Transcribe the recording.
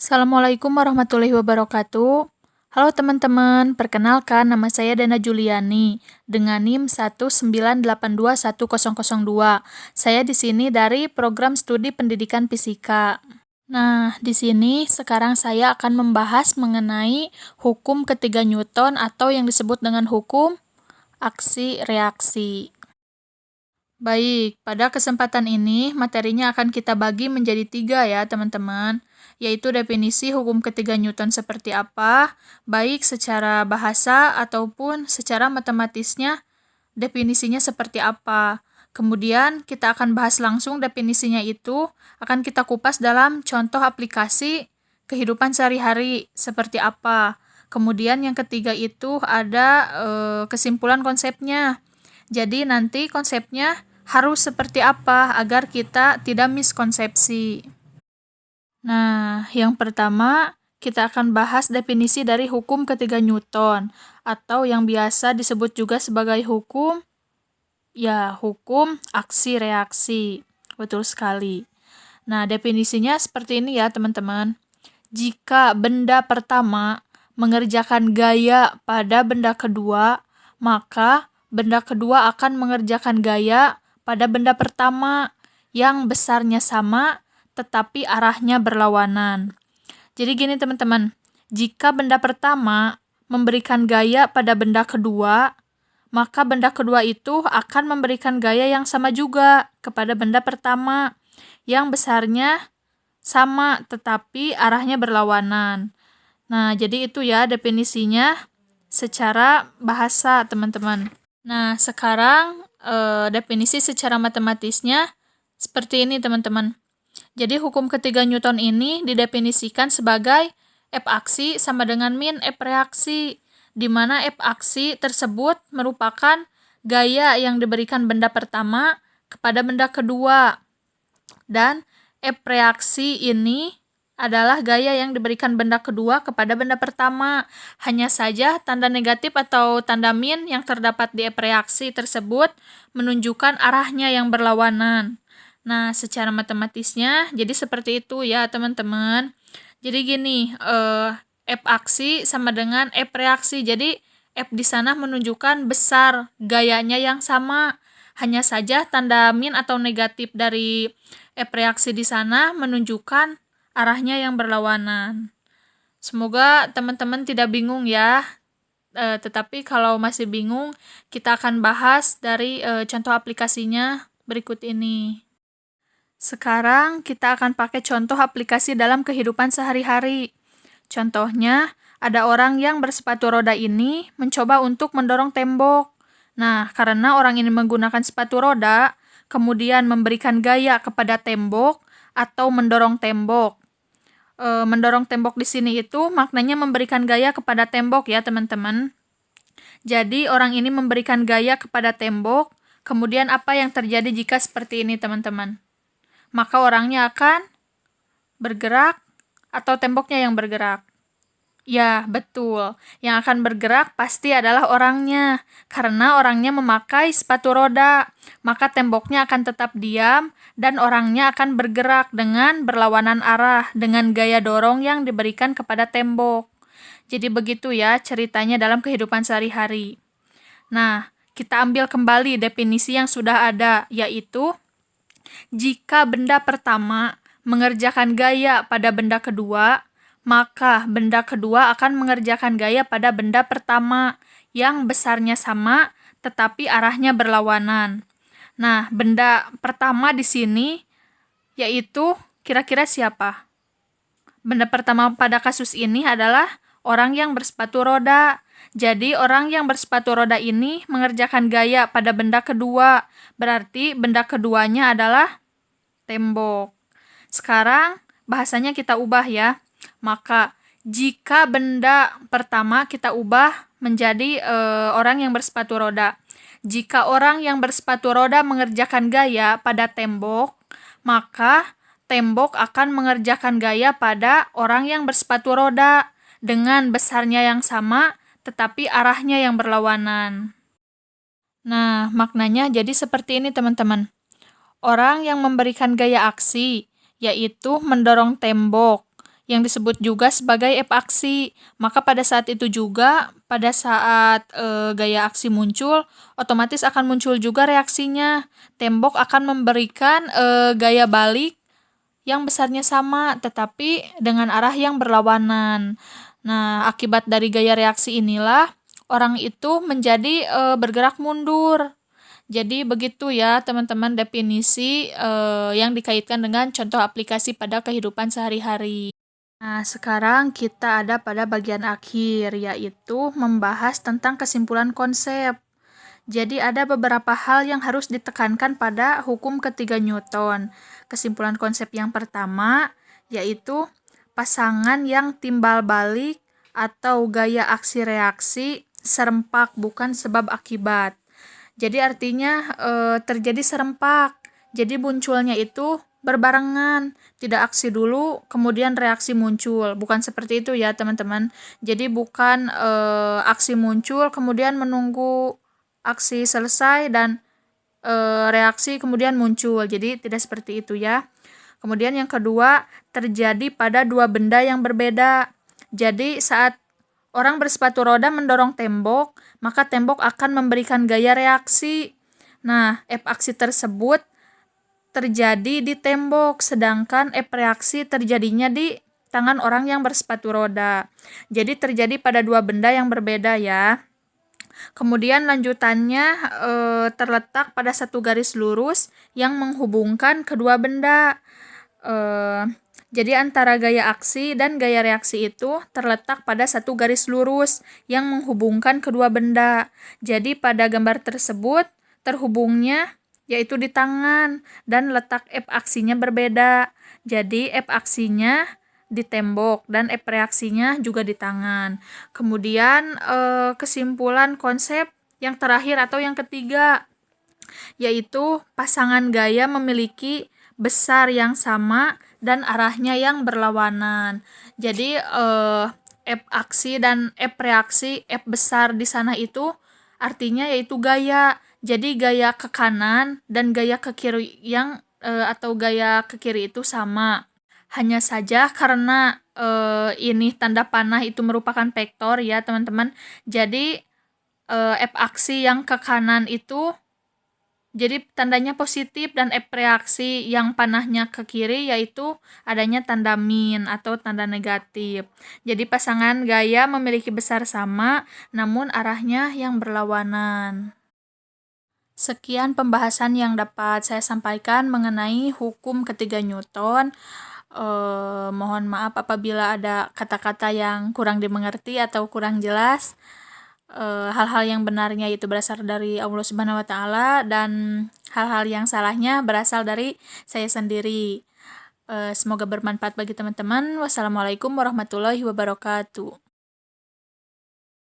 Assalamualaikum warahmatullahi wabarakatuh. Halo teman-teman, perkenalkan nama saya Dana Juliani dengan NIM 198210002. Saya di sini dari program studi pendidikan fisika. Nah, di sini sekarang saya akan membahas mengenai hukum ketiga Newton atau yang disebut dengan hukum aksi reaksi. Baik, pada kesempatan ini materinya akan kita bagi menjadi 3 ya teman-teman, yaitu definisi hukum ketiga Newton seperti apa, baik secara bahasa ataupun secara matematisnya definisinya seperti apa. Kemudian kita akan bahas langsung definisinya itu, akan kita kupas dalam contoh aplikasi kehidupan sehari-hari seperti apa. Kemudian yang ketiga itu ada kesimpulan konsepnya. Jadi nanti konsepnya harus seperti apa agar kita tidak miskonsepsi. Nah, yang pertama kita akan bahas definisi dari hukum ketiga Newton atau yang biasa disebut juga sebagai hukum aksi reaksi. Betul sekali. Nah, definisinya seperti ini ya, teman-teman. Jika benda pertama mengerjakan gaya pada benda kedua, maka benda kedua akan mengerjakan gaya pada benda pertama yang besarnya sama tetapi arahnya berlawanan. Jadi gini teman-teman, jika benda pertama memberikan gaya pada benda kedua, maka benda kedua itu akan memberikan gaya yang sama juga kepada benda pertama yang besarnya sama tetapi arahnya berlawanan. Nah, jadi itu ya definisinya secara bahasa, teman-teman. Nah, sekarang definisi secara matematisnya seperti ini, teman-teman. Jadi, hukum ketiga Newton ini didefinisikan sebagai F aksi sama dengan min F reaksi, di mana F aksi tersebut merupakan gaya yang diberikan benda pertama kepada benda kedua. Dan F reaksi ini adalah gaya yang diberikan benda kedua kepada benda pertama. Hanya saja tanda negatif atau tanda min yang terdapat di F reaksi tersebut menunjukkan arahnya yang berlawanan. Nah, secara matematisnya jadi seperti itu ya, teman-teman. Jadi gini, F aksi sama dengan F reaksi. Jadi F di sana menunjukkan besar, gayanya yang sama. Hanya saja tanda min atau negatif dari F reaksi di sana menunjukkan arahnya yang berlawanan. Semoga teman-teman tidak bingung ya. Tetapi kalau masih bingung, kita akan bahas dari contoh aplikasinya berikut ini. Sekarang kita akan pakai contoh aplikasi dalam kehidupan sehari-hari. Contohnya, ada orang yang bersepatu roda ini mencoba untuk mendorong tembok. Nah, karena orang ini menggunakan sepatu roda, kemudian memberikan gaya kepada tembok atau mendorong tembok. Mendorong tembok di sini itu maknanya memberikan gaya kepada tembok ya, teman-teman. Jadi, orang ini memberikan gaya kepada tembok, kemudian apa yang terjadi jika seperti ini, teman-teman? Maka orangnya akan bergerak atau temboknya yang bergerak? Ya, betul. Yang akan bergerak pasti adalah orangnya. Karena orangnya memakai sepatu roda, maka temboknya akan tetap diam dan orangnya akan bergerak dengan berlawanan arah dengan gaya dorong yang diberikan kepada tembok. Jadi begitu ya ceritanya dalam kehidupan sehari-hari. Nah, kita ambil kembali definisi yang sudah ada, yaitu jika benda pertama mengerjakan gaya pada benda kedua, maka benda kedua akan mengerjakan gaya pada benda pertama yang besarnya sama tetapi arahnya berlawanan. Nah, benda pertama di sini yaitu kira-kira siapa? Benda pertama pada kasus ini adalah orang yang bersepatu roda. Jadi, orang yang bersepatu roda ini mengerjakan gaya pada benda kedua. Berarti benda keduanya adalah tembok. Sekarang bahasanya kita ubah ya. Maka jika benda pertama kita ubah menjadi orang yang bersepatu roda. Jika orang yang bersepatu roda mengerjakan gaya pada tembok, maka tembok akan mengerjakan gaya pada orang yang bersepatu roda dengan besarnya yang sama tetapi arahnya yang berlawanan. Nah, maknanya jadi seperti ini teman-teman. Orang yang memberikan gaya aksi, yaitu mendorong tembok, yang disebut juga sebagai F aksi. Maka pada saat itu juga, pada saat gaya aksi muncul, otomatis akan muncul juga reaksinya. Tembok akan memberikan gaya balik yang besarnya sama, tetapi dengan arah yang berlawanan. Nah, akibat dari gaya reaksi inilah, orang itu menjadi bergerak mundur. Jadi begitu ya teman-teman definisi yang dikaitkan dengan contoh aplikasi pada kehidupan sehari-hari. Nah, sekarang kita ada pada bagian akhir, yaitu membahas tentang kesimpulan konsep. Jadi ada beberapa hal yang harus ditekankan pada hukum ketiga Newton. Kesimpulan konsep yang pertama, yaitu pasangan yang timbal balik atau gaya aksi reaksi serempak, bukan sebab akibat. Jadi artinya terjadi serempak. Jadi munculnya itu berbarengan, tidak aksi dulu kemudian reaksi muncul. Bukan seperti itu ya teman-teman. Jadi bukan aksi muncul kemudian menunggu aksi selesai dan reaksi kemudian muncul. Jadi tidak seperti itu ya. Kemudian yang kedua, terjadi pada dua benda yang berbeda. Jadi saat orang bersepatu roda mendorong tembok, maka tembok akan memberikan gaya reaksi. Nah, F aksi tersebut terjadi di tembok, sedangkan F reaksi terjadinya di tangan orang yang bersepatu roda. Jadi terjadi pada dua benda yang berbeda ya. Kemudian lanjutannya terletak pada satu garis lurus yang menghubungkan kedua benda. Jadi antara gaya aksi dan gaya reaksi itu terletak pada satu garis lurus yang menghubungkan kedua benda. Jadi pada gambar tersebut terhubungnya yaitu di tangan dan letak F aksinya berbeda. Jadi F aksinya di tembok dan F reaksinya juga di tangan. Kemudian kesimpulan konsep yang terakhir atau yang ketiga, yaitu pasangan gaya memiliki besar yang sama dan arahnya yang berlawanan. Jadi F aksi dan F reaksi, F besar di sana itu artinya yaitu gaya. Jadi gaya ke kanan dan gaya ke kiri yang atau gaya ke kiri itu sama. Hanya saja karena ini tanda panah itu merupakan vektor ya teman-teman. Jadi F aksi yang ke kanan itu jadi tandanya positif dan F reaksi yang panahnya ke kiri yaitu adanya tanda min atau tanda negatif. Jadi pasangan gaya memiliki besar sama namun arahnya yang berlawanan. Sekian pembahasan yang dapat saya sampaikan mengenai hukum ketiga Newton. Mohon maaf apabila ada kata-kata yang kurang dimengerti atau kurang jelas. Hal-hal yang benarnya itu berasal dari Allah Subhanahu wa taala dan hal-hal yang salahnya berasal dari saya sendiri. Semoga bermanfaat bagi teman-teman. Wassalamualaikum warahmatullahi wabarakatuh.